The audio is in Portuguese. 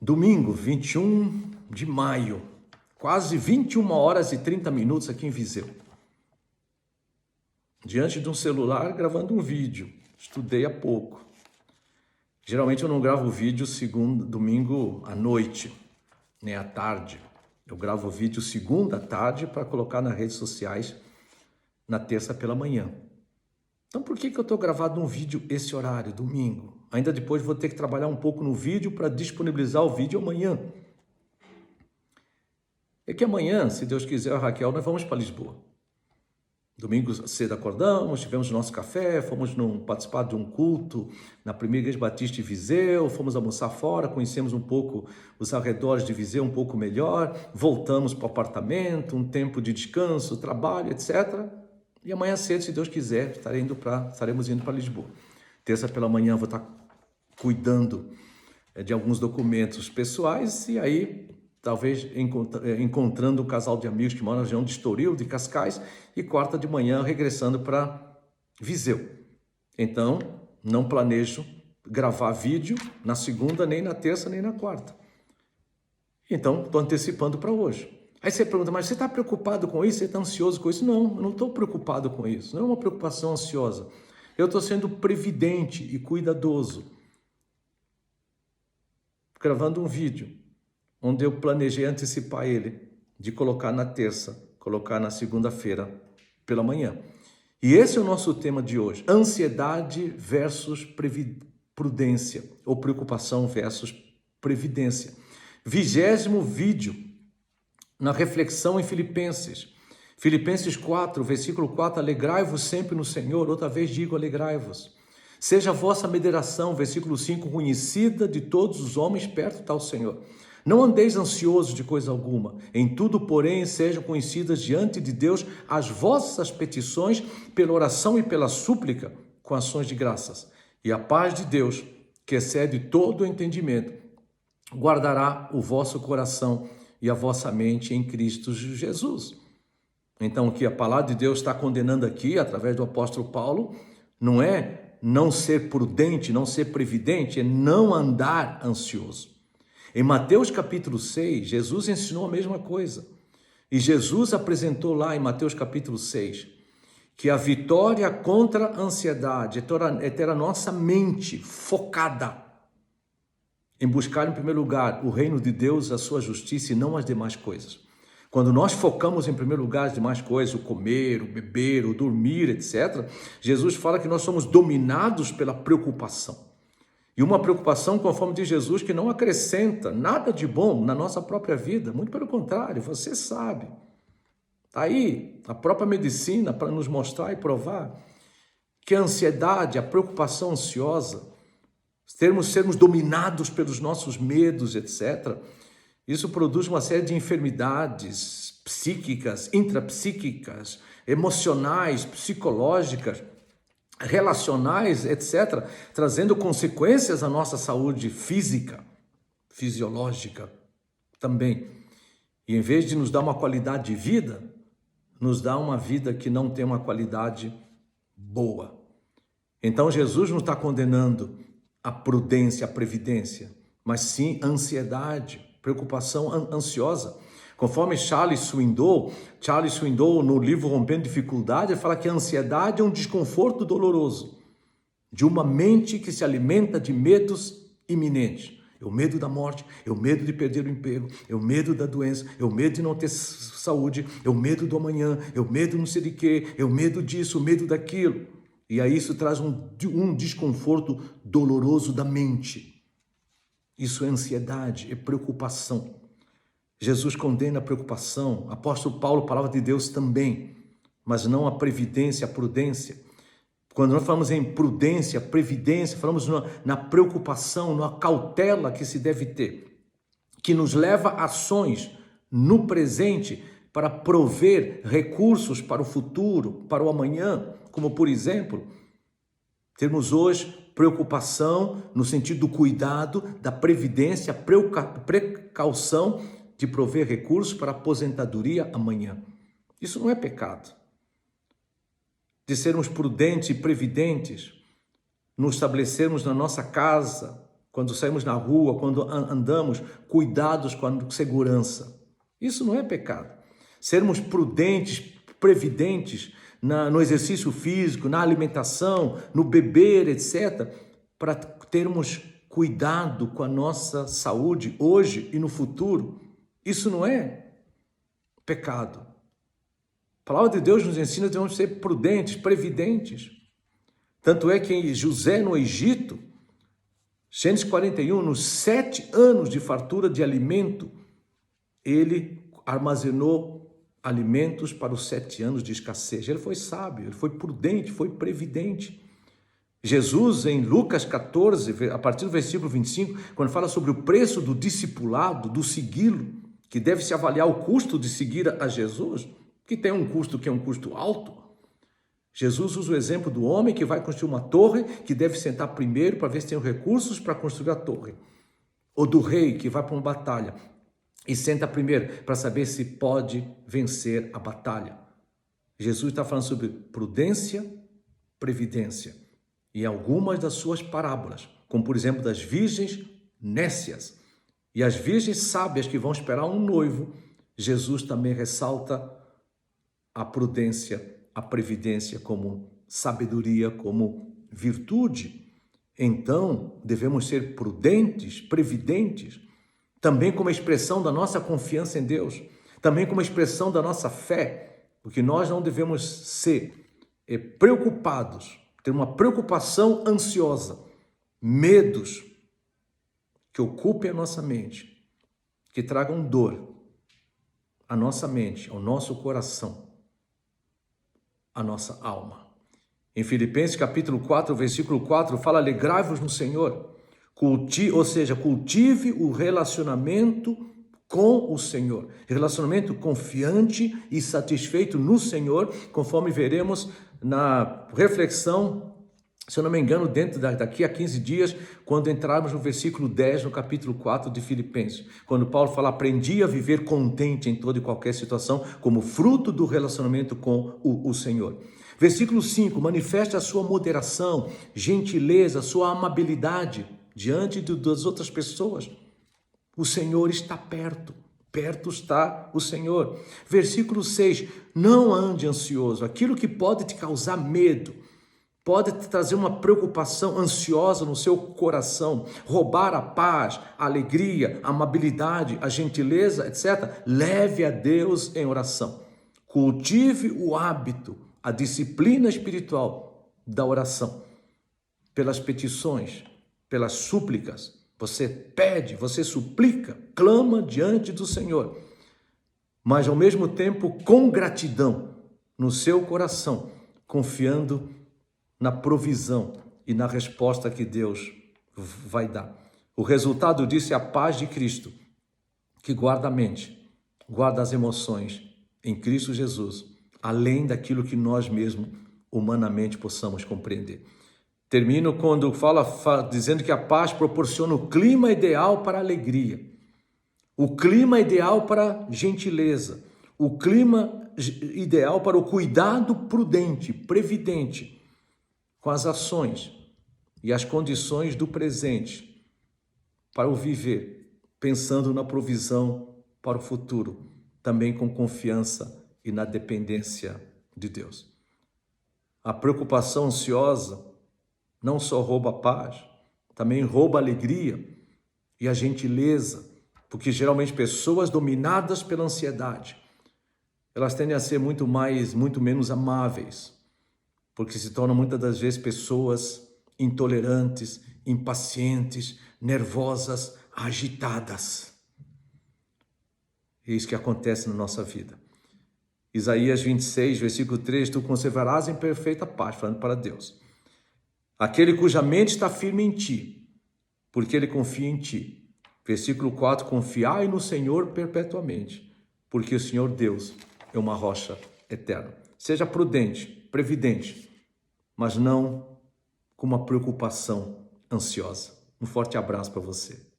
Domingo, 21 de maio, quase 21 horas e 30 minutos aqui em Viseu. Diante de um celular, gravando um vídeo. Estudei há pouco. Geralmente eu não gravo vídeo domingo à noite, nem à tarde. Eu gravo vídeo segunda à tarde para colocar nas redes sociais na terça pela manhã. Então por que eu estou gravando um vídeo esse horário, domingo? Ainda depois vou ter que trabalhar um pouco no vídeo para disponibilizar o vídeo amanhã. É que amanhã, se Deus quiser, a Raquel, nós vamos para Lisboa. Domingo cedo acordamos, tivemos nosso café, fomos participar de um culto na Primeira Igreja Batista de Viseu, fomos almoçar fora, conhecemos um pouco os arredores de Viseu um pouco melhor, voltamos para o apartamento, um tempo de descanso, trabalho, etc. E amanhã cedo, se Deus quiser, estaremos indo para Lisboa. Terça pela manhã vou estar cuidando de alguns documentos pessoais e aí talvez encontrando um casal de amigos que moram na região de Estoril, de Cascais, e quarta de manhã regressando para Viseu. Então, não planejo gravar vídeo na segunda, nem na terça, nem na quarta. Então, estou antecipando para hoje. Aí você pergunta, mas você está preocupado com isso? Você está ansioso com isso? Não, eu não estou preocupado com isso. Não é uma preocupação ansiosa. Eu estou sendo previdente e cuidadoso. Gravando um vídeo onde eu planejei antecipar ele, de colocar na terça, colocar na segunda-feira pela manhã. E esse é o nosso tema de hoje, ansiedade versus prudência, ou preocupação versus previdência. 20º vídeo na reflexão em Filipenses. Filipenses 4, versículo 4, alegrai-vos sempre no Senhor, outra vez digo alegrai-vos. Seja a vossa moderação, versículo 5, conhecida de todos os homens, perto está o Senhor. Não andeis ansiosos de coisa alguma, em tudo, porém, sejam conhecidas diante de Deus as vossas petições pela oração e pela súplica, com ações de graças. E a paz de Deus, que excede todo o entendimento, guardará o vosso coração e a vossa mente em Cristo Jesus. Então, o que a palavra de Deus está condenando aqui, através do apóstolo Paulo, não é não ser prudente, não ser previdente, é não andar ansioso. Em Mateus capítulo 6, Jesus ensinou a mesma coisa. E Jesus apresentou lá em Mateus capítulo 6, que a vitória contra a ansiedade é ter a nossa mente focada em buscar em primeiro lugar o reino de Deus, a sua justiça e não as demais coisas. Quando nós focamos em primeiro lugar as demais coisas, o comer, o beber, o dormir, etc., Jesus fala que nós somos dominados pela preocupação. E uma preocupação, conforme diz Jesus, que não acrescenta nada de bom na nossa própria vida. Muito pelo contrário, você sabe. Está aí a própria medicina para nos mostrar e provar que a ansiedade, a preocupação ansiosa, sermos dominados pelos nossos medos, etc., isso produz uma série de enfermidades psíquicas, intrapsíquicas, emocionais, psicológicas, relacionais, etc., trazendo consequências à nossa saúde física, fisiológica também. E em vez de nos dar uma qualidade de vida, nos dá uma vida que não tem uma qualidade boa. Então Jesus não está condenando a prudência, a previdência, mas sim a ansiedade, preocupação ansiosa. Conforme Charles Swindoll, no livro Rompendo Dificuldade, ele fala que a ansiedade é um desconforto doloroso de uma mente que se alimenta de medos iminentes. É o medo da morte, é o medo de perder o emprego, é o medo da doença, é o medo de não ter saúde, é o medo do amanhã, é o medo não sei de quê, é o medo disso, o medo daquilo. E aí isso traz um desconforto doloroso da mente. Isso é ansiedade, é preocupação. Jesus condena a preocupação, apóstolo Paulo, palavra de Deus também, mas não a previdência, a prudência. Quando nós falamos em prudência, previdência, falamos na preocupação, na cautela que se deve ter, que nos leva a ações no presente para prover recursos para o futuro, para o amanhã, como por exemplo, termos hoje preocupação no sentido do cuidado, da previdência, precaução, de prover recursos para a aposentadoria amanhã. Isso não é pecado. De sermos prudentes e previdentes, nos estabelecermos na nossa casa, quando saímos na rua, quando andamos, cuidados com a segurança. Isso não é pecado. Sermos prudentes, previdentes no exercício físico, na alimentação, no beber, etc., para termos cuidado com a nossa saúde hoje e no futuro. Isso não é pecado. A palavra de Deus nos ensina que devemos ser prudentes, previdentes. Tanto é que José no Egito, Gênesis 41, nos 7 anos de fartura de alimento, ele armazenou alimentos para os 7 anos de escassez. Ele foi sábio, ele foi prudente, foi previdente. Jesus, em Lucas 14, a partir do versículo 25, quando fala sobre o preço do discipulado, do segui-lo, que deve se avaliar o custo de seguir a Jesus, que tem um custo que é um custo alto. Jesus usa o exemplo do homem que vai construir uma torre, que deve sentar primeiro para ver se tem os recursos para construir a torre. Ou do rei que vai para uma batalha e senta primeiro para saber se pode vencer a batalha. Jesus está falando sobre prudência, previdência. E algumas das suas parábolas, como por exemplo das virgens nécias e as virgens sábias que vão esperar um noivo, Jesus também ressalta a prudência, a previdência como sabedoria, como virtude. Então, devemos ser prudentes, previdentes, também como expressão da nossa confiança em Deus, também como expressão da nossa fé, porque nós não devemos ser preocupados, ter uma preocupação ansiosa, medos que ocupem a nossa mente, que tragam dor à nossa mente, ao nosso coração, à nossa alma. Em Filipenses capítulo 4, versículo 4, fala: alegrai-vos no Senhor, cultive o relacionamento com o Senhor, relacionamento confiante e satisfeito no Senhor, conforme veremos na reflexão, se eu não me engano, daqui a 15 dias, quando entrarmos no versículo 10, no capítulo 4 de Filipenses, quando Paulo fala: aprendi a viver contente em toda e qualquer situação, como fruto do relacionamento com o Senhor. Versículo 5, manifesta a sua moderação, gentileza, sua amabilidade diante das outras pessoas. O Senhor está perto. Perto está o Senhor. Versículo 6, não ande ansioso. Aquilo que pode te causar medo, pode te trazer uma preocupação ansiosa no seu coração, roubar a paz, a alegria, a amabilidade, a gentileza, etc. Leve a Deus em oração. Cultive o hábito, a disciplina espiritual da oração. Pelas petições, pelas súplicas, você pede, você suplica, clama diante do Senhor, mas ao mesmo tempo com gratidão no seu coração, confiando na provisão e na resposta que Deus vai dar. O resultado disso é a paz de Cristo, que guarda a mente, guarda as emoções em Cristo Jesus, além daquilo que nós mesmos humanamente possamos compreender. Termino quando dizendo que a paz proporciona o clima ideal para a alegria, o clima ideal para a gentileza, o clima ideal para o cuidado prudente, previdente, com as ações e as condições do presente para o viver, pensando na provisão para o futuro, também com confiança e na dependência de Deus. A preocupação ansiosa não só rouba a paz, também rouba a alegria e a gentileza, porque geralmente pessoas dominadas pela ansiedade, elas tendem a ser muito menos amáveis, porque se tornam muitas das vezes pessoas intolerantes, impacientes, nervosas, agitadas. É isso que acontece na nossa vida. Isaías 26, versículo 3, tu conservarás em perfeita paz, falando para Deus, aquele cuja mente está firme em ti, porque ele confia em ti. Versículo 4, confiai no Senhor perpetuamente, porque o Senhor Deus é uma rocha eterna. Seja prudente, previdente, mas não com uma preocupação ansiosa. Um forte abraço para você.